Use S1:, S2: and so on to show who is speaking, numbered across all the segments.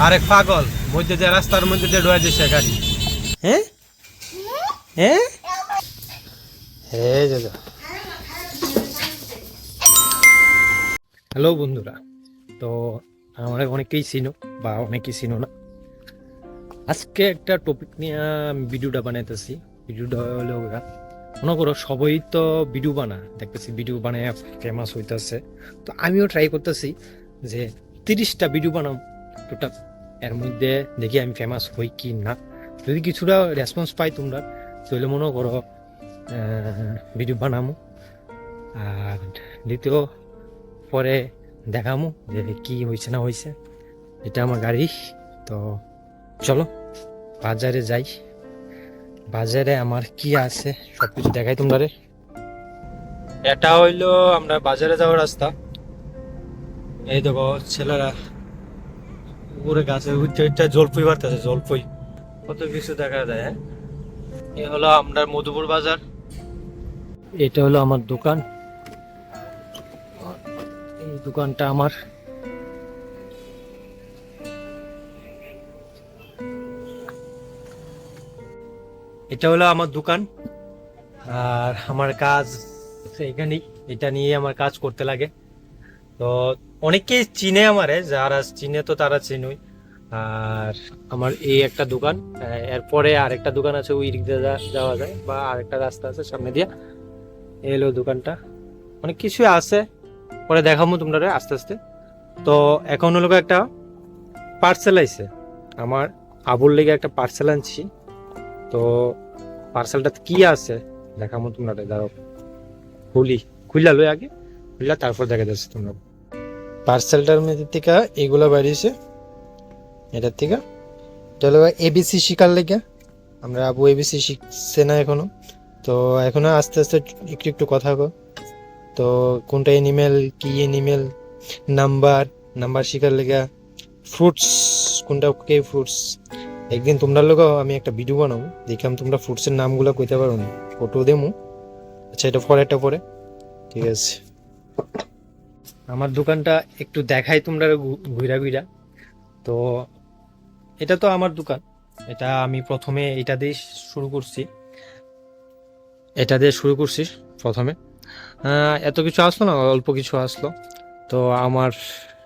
S1: আরেক পাগল মধ্যে যে রাস্তার মধ্যে দিয়ে ঢুকে দিছে গাড়ি। হ্যাঁ হ্যাঁ হ্যালো বন্ধুরা, তো আমরা অনেকেই চিনো বা অনেকেই চিনো না। আজকে একটা টপিক নিয়ে আমি ভিডিওটা বানাইতেছি। ভিডিওটা হলো মনে করো সবাই তো ভিডিও দেখতেছি, ভিডিও বানায় ফেমাস হইতেছে। তো আমিও ট্রাই করতেছি যে 30টা ভিডিও বানাম টোটাল। এর মধ্যে দেখি আমি ফেমাস হই কি না। যদি কিছুটা রেসপন্স পাই তোমরা, তাহলে মনে করো ভিডিও বানামো। আর দ্বিতীয় পরে দেখামো যে কি হয়েছে না হয়েছে। এটা আমার গাড়ি। তো চলো বাজারে যাই, বাজারে আমার কি আছে সবকিছু দেখাই তোমরা। এটা হইলো আমরা বাজারে যাওয়ার রাস্তা। এই দেখো ছেলেরা উপরে গাছের উঠে জলপই বাড়তেছে, জলপই কত কিছু দেখা যায়। হ্যাঁ, এ হলো আমরা মধুপুর বাজার। এটা হলো আমার দোকান, এই দোকানটা আমার। এটা হলো আমার দোকান আর আমার কাজ এখানেই। এটা নিয়ে আমার কাজ করতে লাগে। তো অনেকে চিনে আমারে, যারা চিনে তো তারা চিনই। আর আমার এই একটা দোকান, এরপরে আরেকটা দোকান আছে, ওই দিক দিয়ে যাওয়া যায়, বা আরেকটা রাস্তা আছে সামনে দিয়ে। এলো দোকানটা, অনেক কিছু আছে, পরে দেখাবো তোমরা আস্তে আস্তে। তো এখন হলো একটা পার্সেল আইছে, আমার আবুর লেগে একটা পার্সেল আনছি। তো পার্সেলটা কি আছে দেখাবো তোমরা। দাঁড়াও খুললা লই আগে, খুললা তারপর দেখা যাচ্ছে তোমরা। পার্সেলটার মধ্যে থেকে এগুলো বাড়িয়েছে, এটার থেকে। এটা হলো এবিসি শিকার লেগে। আমরা আবু এবিসি শিখছে না এখনো, তো এখনো আস্তে আস্তে একটু একটু কথা কো। তো কোনটা এনিমেল, কি এনিমেল, নাম্বার শিকার লেগে। ফ্রুটস কোনটা কে ফ্রুটস। একদিন তোমরা লোক আমি একটা ভিডিও বানাবো, দেখলাম তোমরা ফ্রুটসের নামগুলো কইতে পারো না, ফটো দেমু। আচ্ছা, এটা পরে ঠিক আছে। আমার দোকানটা একটু দেখাই তোমরা ঘুরা। তো এটা তো আমার দোকান। এটা আমি প্রথমে এটা দিয়ে শুরু করছি প্রথমে। এত কিছু আসলো না, অল্প কিছু আসলো। তো আমার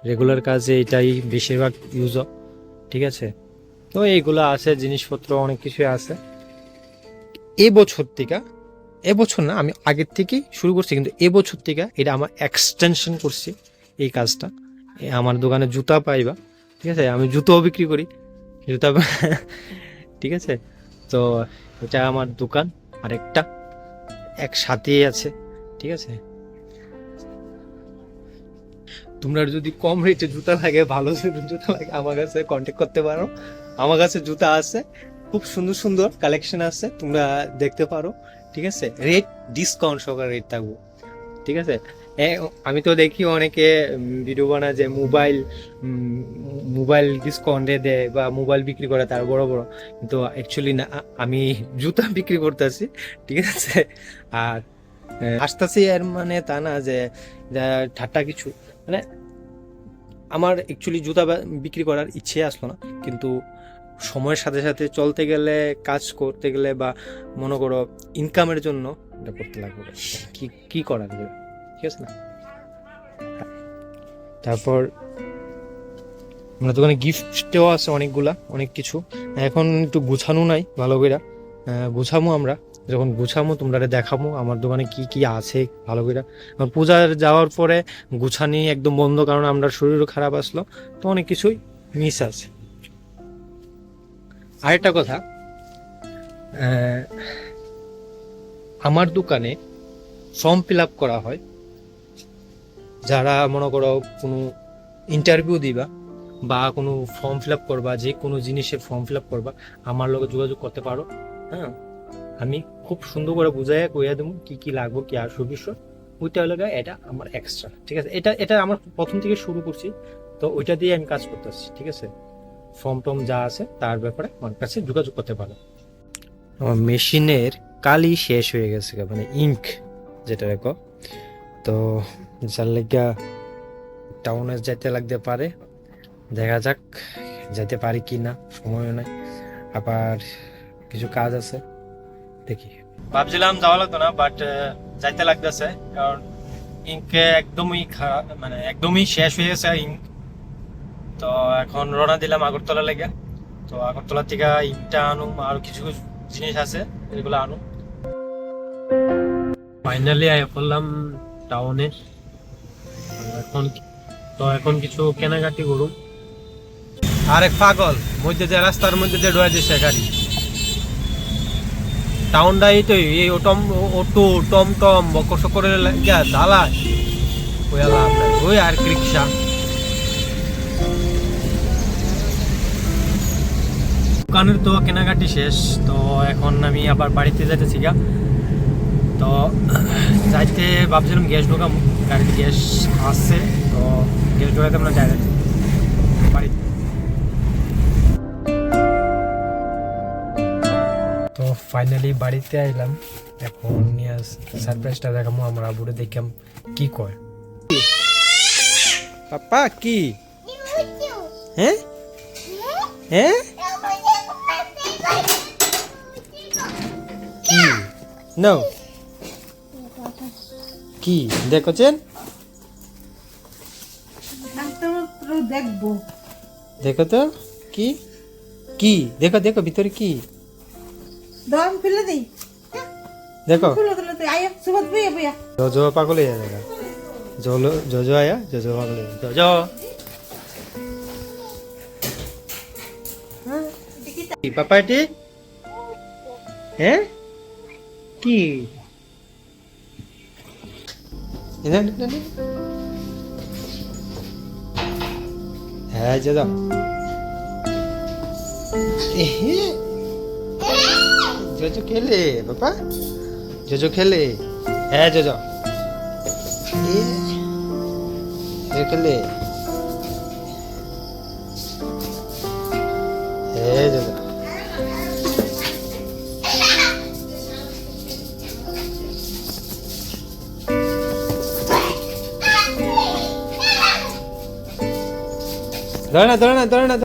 S1: রেগুলার কাজে এটাই বেশিরভাগ ইউজ, ঠিক আছে। তো এইগুলো আছে, জিনিসপত্র অনেক কিছু আছে। এবছর না, আমি আগের থেকেই শুরু করছি, কিন্তু এবছর থেকে এটা আমার এক্সটেনশন করছি এই কাজটা। আমার দোকানে জুতা পাইবা, ঠিক আছে। আমি জুতোও বিক্রি করি, জুতা ঠিক আছে। তো এটা আমার দোকান আরেকটা একসাথেই আছে, ঠিক আছে। তোমরা যদি কম রেটে জুতা লাগে, ভালো জুতা লাগে, আমার কাছে কন্ট্যাক্ট করতে পারো। আমার কাছে জুতা আছে, খুব সুন্দর সুন্দর কালেকশন আছে, তোমরা দেখতে পারো, ঠিক আছে। রেট ডিসকাউন্ট সহকারে রেট থাকবো, ঠিক আছে। আমি তো দেখি অনেকে ভিডিও বানায় যে মোবাইল ডিসকাউন্টে দেয় বা মোবাইল বিক্রি করে তার বড় বড়, কিন্তু অ্যাকচুয়ালি না, আমি জুতা বিক্রি করতেছি, ঠিক আছে। আর আসতেছি এর মানে তা না যে ঠাট্টা কিছু, মানে আমার অ্যাকচুয়ালি জুতা বিক্রি করার ইচ্ছে আসলো না, কিন্তু সময়ের সাথে সাথে চলতে গেলে, কাজ করতে গেলে, বা মনে করো ইনকামের জন্য এটা করতে লাগবে। কি করা যাবে, ঠিক আছে না। তারপর আমরা দোকানে গিফটও আছে অনেক কিছু। এখন একটু গুছানো নাই ভালো করে, গুছামো আমরা। যখন গুছামো তোমরা দেখাবো আমার দোকানে কি কি আছে ভালো করে। পূজার যাওয়ার পরে গুছানি একদম বন্ধ, কারণ আমরা শরীরও খারাপ আসলো, তো অনেক কিছুই মিস আছে। আরেকটা কথা, আমার দোকানে ফর্ম ফিল আপ করা হয়। যারা মনে করো কোনো ইন্টারভিউ দিবা বা কোনো ফর্ম ফিল আপ করবা, যে কোনো জিনিসের ফর্ম ফিল আপ করবা, আমার লোকে যোগাযোগ করতে পারো। হ্যাঁ, আমি খুব সুন্দর করে বুঝাইয়া কইয়া দেবো কি কি লাগবো, কি আর বিষয়। ওইটা হলো এটা আমার এক্সট্রা, ঠিক আছে। এটা আমার প্রথম থেকে শুরু করছি, তো ওইটা দিয়ে আমি কাজ করতেছি, ঠিক আছে। ফর্ম টর্ম যা আছে তার ব্যাপারে আমার কাছে যোগাযোগ করতে পারো। আমার মেশিনের কালি শেষ হয়ে গেছে, মানে ইঙ্ক যেটা দেখো। তো যার লেগা টাউনে যাইতে লাগতে পারে, দেখা যাক যেতে পারি কি না, সময়ও নাই, আবার কিছু কাজ আছে, দেখি। ভাবছিলাম যাওয়া লাগতো না, বাট যাইতে লাগতেছে, কারণ ইঙ্কে একদমই খারাপ, মানে একদমই শেষ হয়ে গেছে ইঙ্ক। তো এখন রওনা দিলাম আগরতলা লেগে। তো আগরতলা থেকে ইটটা আনুম, আর কিছু কিছু জিনিস আছে এগুলো আনুম। ফাইনালি আই পড়লাম টাউনে। এখন কিছু কেনাকাটি করুম। আরেক পাগল মধ্যে যে রাস্তার মধ্যে যে ডোয়া দিছে গাড়ি, টাউনটা এই তো এই অটো টমটম বকর সকরে জ্বালায়, ওই আর রিক্সা। দোকানের তো কেনাকাটি শেষ, তো এখন আমি আবার বাড়িতে যেতেছি গা। তো যাইতে ভাবছিলাম গ্যাস ঢোকাম, গাড়িতে গ্যাস আসছে, তো গ্যাস ঢোকাতে আমরা ডাইরেক্ট বাড়িতে। তো ফাইনালি বাড়িতে আইলাম, এখন সারপ্রাইজটা দেখাবো আমরা আবুরে, দেখাম কি কয়। পাপা কি হ্যাঁ হ্যাঁ কি নাও কি দেখছেন,
S2: দেখবো
S1: দেখো তো কি কি দেখো, দেখো ভিতরে কি
S2: দম ফেলে দেই,
S1: দেখো।
S2: ফেলে দিলে তুই আয় সুবত বইয়া বইয়া
S1: জজো পাগল হয়ে যাবে, জজো আয়া, জজো পাগল হয়ে যাবে, জজো। কি পাপা এটি হ্যাঁ কি হ্যাঁ জজো জজো খেলে পাপা, জজো খেলে, হ্যাঁ জজো খেলে, হ্যাঁ জজো। ধরে না ধরে না ধরে না।